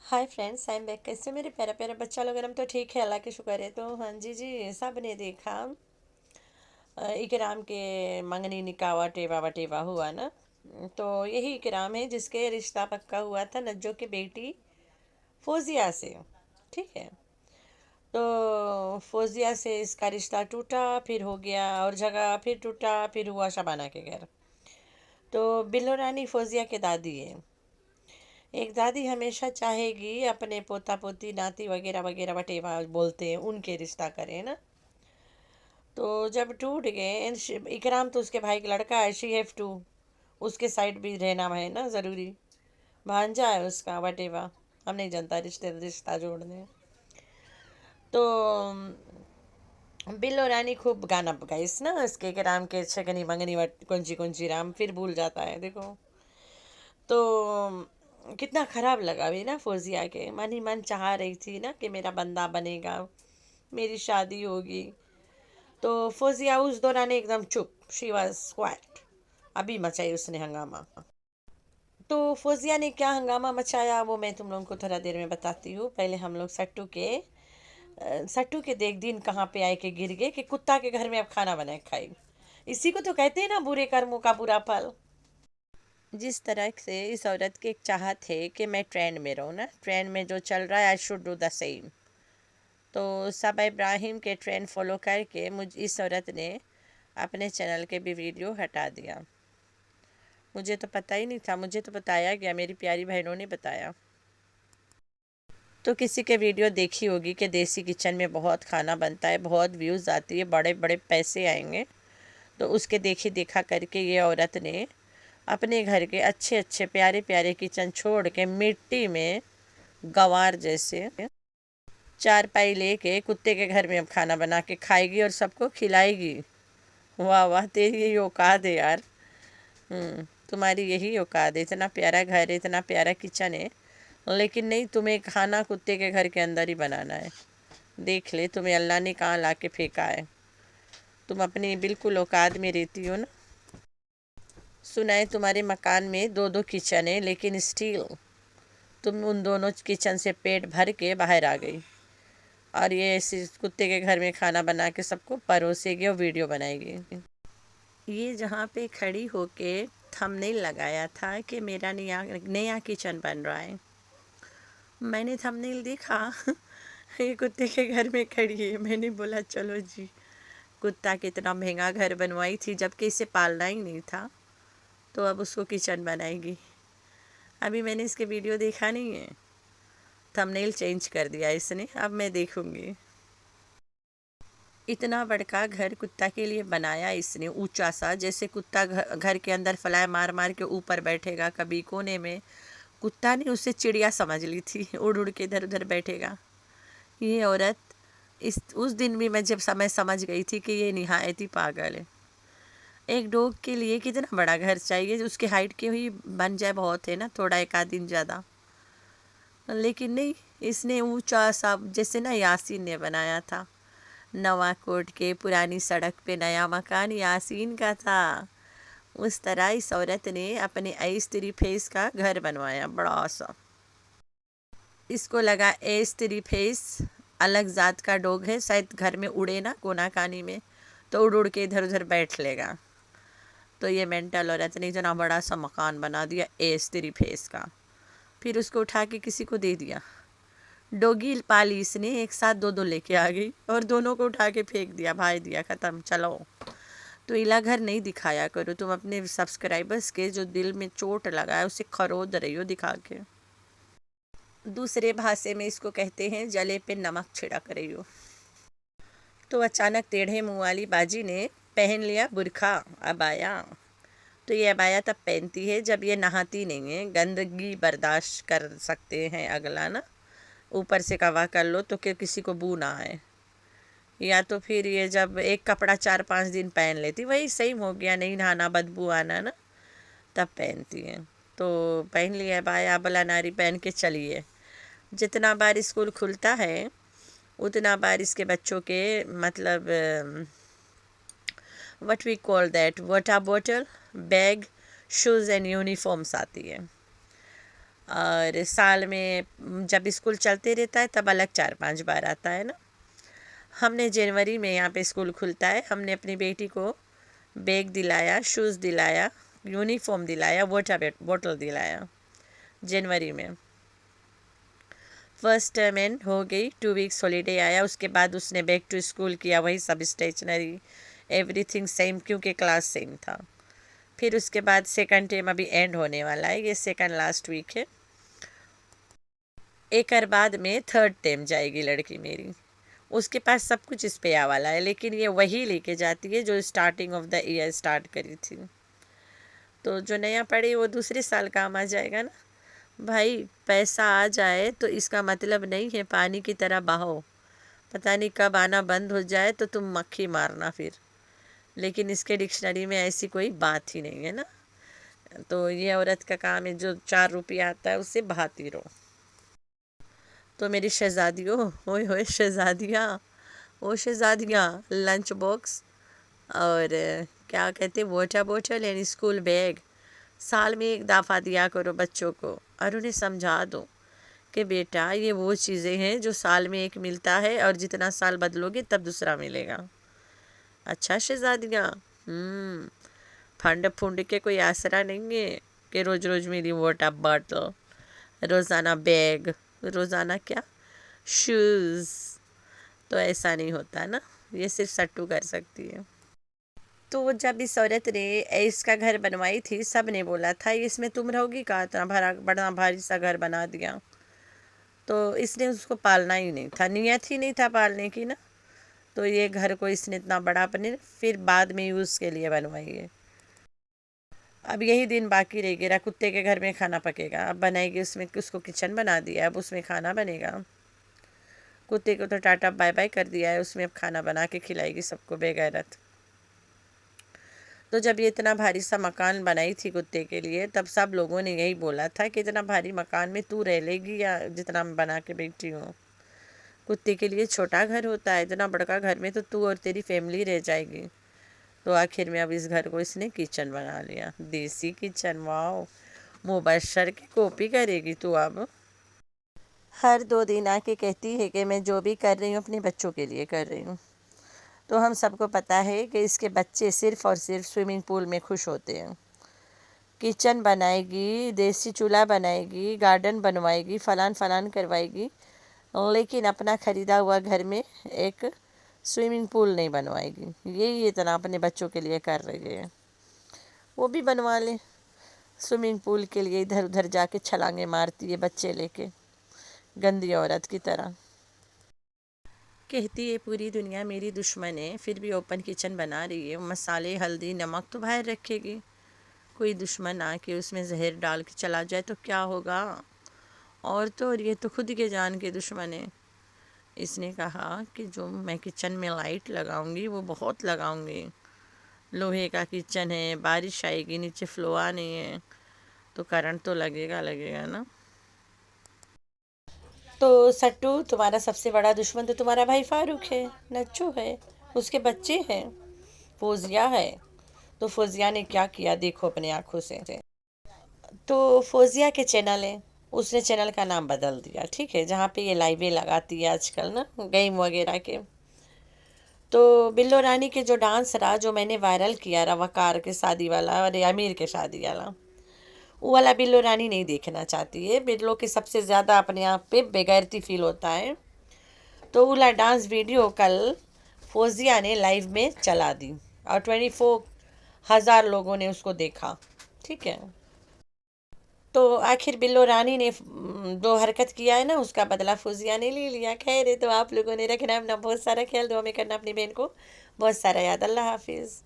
Hi friends, I am back. कैसे मेरे प्यारा प्यारा बच्चा लोग? हम तो ठीक है, अल्लाह के शुक्र है। तो हाँ जी जी, सब ने देखा इकराम के मंगनी निकाह वटेवा वटेवा हुआ ना। तो यही इकराम है जिसके रिश्ता पक्का हुआ था नज्जो की बेटी फौजिया से। ठीक है। तो फौजिया से इसका रिश्ता टूटा, फिर हो गया और जगह, फिर टूटा, फिर हुआ शबाना के घर। तो बिल्लो रानी फौजिया के दादी है। एक दादी हमेशा चाहेगी अपने पोता पोती नाती वगैरह वगैरह वटेवा बोलते हैं उनके रिश्ता करें ना। तो जब टूट गए इकराम तो उसके भाई का लड़का है, शी हैव टू उसके साइड भी रहना है ना ज़रूरी। भांजा है उसका वटेवा। हम नहीं जानता रिश्ते रिश्ता जोड़ने। तो बिल्लो रानी खूब गाना गाइस ना इसके के राम के छगनी मंगनी वट कुंची राम फिर भूल जाता है देखो। तो कितना खराब लगा भी ना, फौजिया के मन ही मन चाह रही थी ना कि मेरा बंदा बनेगा, मेरी शादी होगी। तो फौजिया उस दौरान एकदम चुप, शी वाज क्वाइट। अभी मचाई उसने हंगामा। तो फौजिया ने क्या हंगामा मचाया वो मैं तुम लोगों को थोड़ा देर में बताती हूँ। पहले हम लोग सट्टू के देख दिन कहाँ पे आए के गिर गए कि कुत्ता के घर में अब खाना बनाए खाई। इसी को तो कहते हैं ना, बुरे कर्मों का बुरा फल। जिस तरह से इस औरत की एक चाहत है कि मैं ट्रेंड में रहूँ ना, ट्रेंड में जो चल रहा है I should do the same. तो सबा इब्राहिम के ट्रेंड फॉलो करके मुझ इस औरत ने अपने चैनल के भी वीडियो हटा दिया। मुझे तो पता ही नहीं था, मुझे तो बताया गया, मेरी प्यारी बहनों ने बताया। तो किसी के वीडियो देखी होगी कि देसी किचन में बहुत खाना बनता है, बहुत व्यूज़ आती है, बड़े बड़े पैसे आएंगे। तो उसके देखी देखा करके ये औरत ने अपने घर के अच्छे अच्छे प्यारे प्यारे किचन छोड़ के मिट्टी में गंवार जैसे चारपाई लेके कुत्ते के घर में अब खाना बना के खाएगी और सबको खिलाएगी। वाह वाह, तेरी यही औकात है यार। तुम्हारी यही औकात है। इतना प्यारा घर है, इतना प्यारा किचन है, लेकिन नहीं, तुम्हें खाना कुत्ते के घर के अंदर ही बनाना है। देख ले तुम्हें अल्लाह ने कहाँ ला के फेंका है। तुम अपनी बिल्कुल औकात में रहती हो ना। सुना है तुम्हारे मकान में दो दो किचन है, लेकिन स्टील तुम उन दोनों किचन से पेट भर के बाहर आ गई और ये ऐसे कुत्ते के घर में खाना बना के सबको परोसेगी और वीडियो बनाएगी। ये जहाँ पे खड़ी होके थंबनेल लगाया था कि मेरा नया नया किचन बन रहा है, मैंने थंबनेल देखा ये कुत्ते के घर में खड़ी है। मैंने बोला चलो जी, कुत्ता कितना महंगा घर बनवाई थी जबकि इसे पालना ही नहीं था, तो अब उसको किचन बनाएगी। अभी मैंने इसके वीडियो देखा नहीं है, थंबनेल चेंज कर दिया इसने, अब मैं देखूँगी। इतना बड़का घर कुत्ता के लिए बनाया इसने, ऊंचा सा, जैसे कुत्ता घर के अंदर फलाए मार मार के ऊपर बैठेगा कभी कोने में। कुत्ता ने उसे चिड़िया समझ ली थी, उड़ उड़ के इधर उधर बैठेगा। ये औरत इस उस दिन भी मैं जब समय समझ गई थी कि ये निहायत ही पागल है। एक डॉग के लिए कितना बड़ा घर चाहिए, उसके हाइट के ही बन जाए बहुत है ना, थोड़ा एक आध दिन ज़्यादा। लेकिन नहीं, इसने ऊंचा सा जैसे ना यासीन ने बनाया था। नवाकोट के पुरानी सड़क पे नया मकान यासीन का था, उस तरह इस औरत ने अपने ऐस्त्री फेस का घर बनवाया बड़ा सा। इसको लगा ऐस्त्री फेस अलग ज़ात का डॉग है, शायद घर में उड़े ना कोना कानी में, तो उड़ उड़ के इधर उधर बैठ लेगा। तो ये मेंटल औरत ने इतना बड़ा सा मकान बना दिया ऐस्त्री फेस का, फिर उसको उठा के किसी को दे दिया। डोगी पाली इसने, एक साथ दो दो लेके आ गई और दोनों को उठा के फेंक दिया, भाई दिया, ख़त्म, चलो। तो इला घर नहीं दिखाया करो तुम अपने सब्सक्राइबर्स के, जो दिल में चोट लगा है उसे खरोद रही हो दिखा के। दूसरे भाषा में इसको कहते हैं जले पे नमक छिड़क रही हो। तो अचानक टेढ़े मुँह वाली बाजी ने पहन लिया बुरखा, अबाया। तो ये अबाया तब पहनती है जब ये नहाती नहीं है, गंदगी बर्दाश्त कर सकते हैं अगला ना, ऊपर से कवा कर लो तो कि किसी को बू ना आए। या तो फिर ये जब एक कपड़ा 4-5 दिन पहन लेती, वही सेम हो गया, नहीं नहाना बदबू आना ना, तब पहनती है। तो पहन लिया बाया बला नारी पहन के चलिए। जितना बार स्कूल खुलता है उतना बार इसके बच्चों के मतलब what we call that water bottle, bag, shoes and uniforms आती है। اور سال میں جب اسکول چلتے رہتا ہے تب الگ 4-5 بار آتا ہے نا. ہم نے جنوری میں یہاں پہ اسکول کھلتا ہے، ہم نے اپنی بیٹی کو بیگ دلایا، شوز دلایا، یونیفارم دلایا، واٹر بوٹل دلایا جنوری میں. فرسٹ ٹرم اینڈ ہو گئی، 2 ویکس ہالیڈے آیا، اس کے بعد اس نے بیک ٹو اسکول کیا، وہی سب اسٹیشنری ایوری تھنگ سیم، کیونکہ کلاس سیم تھا. پھر اس کے بعد سیکنڈ ٹرم ابھی اینڈ ہونے والا ہے، یہ سیکنڈ لاسٹ ویک ہے. ایک بعد میں تھرڈ ٹرم جائے گی لڑکی میری. اس کے پاس سب کچھ اس پہ آ والا ہے، لیکن یہ وہی لے کے جاتی ہے جو starting of the year start کری تھی. تو جو نیا پڑھے وہ دوسرے سال کام آ جائے گا نا. بھائی پیسہ آ جائے تو اس کا مطلب نہیں ہے پانی کی طرح بہو، پتہ نہیں کب آنا بند ہو جائے تو تم مکھی مارنا پھر. لیکن اس کے ڈکشنری میں ایسی کوئی بات ہی نہیں ہے نا. تو یہ عورت کا کام ہے جو 4 روپیہ آتا ہے اس سے بہاتی رہو. تو میری شہزادیوں، ہوئے ہوئے شہزادیاں، وہ شہزادیاں لنچ باکس اور کیا کہتے water bottle and school bag سال میں ایک دفعہ دیا کرو بچوں کو، اور انہیں سمجھا دو کہ بیٹا یہ وہ چیزیں ہیں جو سال میں ایک ملتا ہے، اور جتنا سال بدلو گے تب دوسرا ملے گا. اچھا شہزادیاں، پھنڈ پھنڈ کے کوئی آسرا نہیں ہے کہ روز روز میری واٹر بوٹل، روزانہ بیگ، روزانہ کیا شوز. تو ایسا نہیں ہوتا نا، یہ صرف سٹو کر سکتی ہے. تو جب اس عورت نے اس کا گھر بنوائی تھی، سب نے بولا تھا اس میں تم رہو گی کہاں، اتنا بڑا بھاری سا گھر بنا دیا. تو اس نے اس کو پالنا ہی نہیں تھا، نیت ہی نہیں تھا پالنے کی نا. تو یہ گھر کو اس نے اتنا بڑا اپنے پھر بعد میں یوز کے لیے بنوائی ہے. اب یہی دن باقی رہ گیا، کتے کے گھر میں کھانا پکے گا. اب بنائے گی اس میں، اس کو کچن بنا دیا، اب اس میں کھانا بنے گا. کتے کو تو ٹاٹا بائی بائی کر دیا ہے، اس میں اب کھانا بنا کے کھلائے گی سب کو بے غیرت. تو جب یہ اتنا بھاری سا مکان بنائی تھی کتے کے لیے، تب سب لوگوں نے یہی بولا تھا کہ اتنا بھاری مکان میں تو رہ لے گی یا جتنا میں بنا کے بیٹھی ہوں. کتے کے لیے چھوٹا گھر ہوتا ہے، اتنا بڑا گھر میں تو اور تیری فیملی رہ جائے گی. تو آخر میں اب اس گھر کو اس نے کچن بنا لیا، دیسی کچن. واو، مبشر کی کاپی کرے گی تو اب. ہر 2 دن آ کے کہتی ہے کہ میں جو بھی کر رہی ہوں اپنے بچوں کے لیے کر رہی ہوں. تو ہم سب کو پتہ ہے کہ اس کے بچے صرف اور صرف سوئمنگ پول میں خوش ہوتے ہیں. کچن بنائے گی، دیسی چولہا بنائے گی، گارڈن بنوائے گی، فلان فلان کروائے گی، لیکن اپنا خریدا ہوا گھر میں ایک سوئمنگ پول نہیں بنوائے گی. یہی اتنا اپنے بچوں کے لیے کر رہی ہے. وہ بھی بنوا لیں. سوئمنگ پول کے لیے ادھر ادھر جا کے چھلانگیں مارتی ہے بچے لے کے، گندی عورت کی طرح. کہتی ہے پوری دنیا میری دشمن ہے، پھر بھی اوپن کچن بنا رہی ہے. مسالے، ہلدی، نمک تو باہر رکھے گی. کوئی دشمن آ کے اس میں زہر ڈال کے چلا جائے تو کیا ہوگا. اور تو اور یہ تو خود کے جان کے دشمن ہے. اس نے کہا کہ جو میں کچن میں لائٹ لگاؤں گی وہ بہت لگاؤں گی. لوہے کا کچن ہے، بارش آئے گی، نیچے فلوا نہیں ہے تو کرنٹ تو لگے گا نا. تو سٹو، تمہارا سب سے بڑا دشمن تو تمہارا بھائی فاروق ہے، نچو ہے، اس کے بچے ہیں، فوزیہ ہے. تو فوزیہ نے کیا کیا دیکھو اپنے آنکھوں سے. تو فوزیہ کے چینل ہیں، اس نے چینل کا نام بدل دیا، ٹھیک ہے، جہاں پہ یہ لائیویں لگاتی ہے آج کل نا گیم وغیرہ کے. تو بلو رانی کے جو ڈانس رہا جو میں نے وائرل کیا رہا، وقار کے شادی والا اور امیر کے شادی والا، وہ والا بلو رانی نہیں دیکھنا چاہتی ہے. بلو کے سب سے زیادہ اپنے آپ پہ بےغیرتی فیل ہوتا ہے. تو وہ والا ڈانس ویڈیو کل فوزیہ نے لائیو میں چلا دی اور 24,000 لوگوں نے اس کو دیکھا. ٹھیک ہے. تو آخر بلو رانی نے جو حرکت کیا ہے نا اس کا بدلہ فوزیہ نے لے لیا. خیر ہے، تو آپ لوگوں نے رکھنا اپنا بہت سارا خیال، دعا میں کرنا اپنی بہن کو بہت سارا یاد. اللہ حافظ.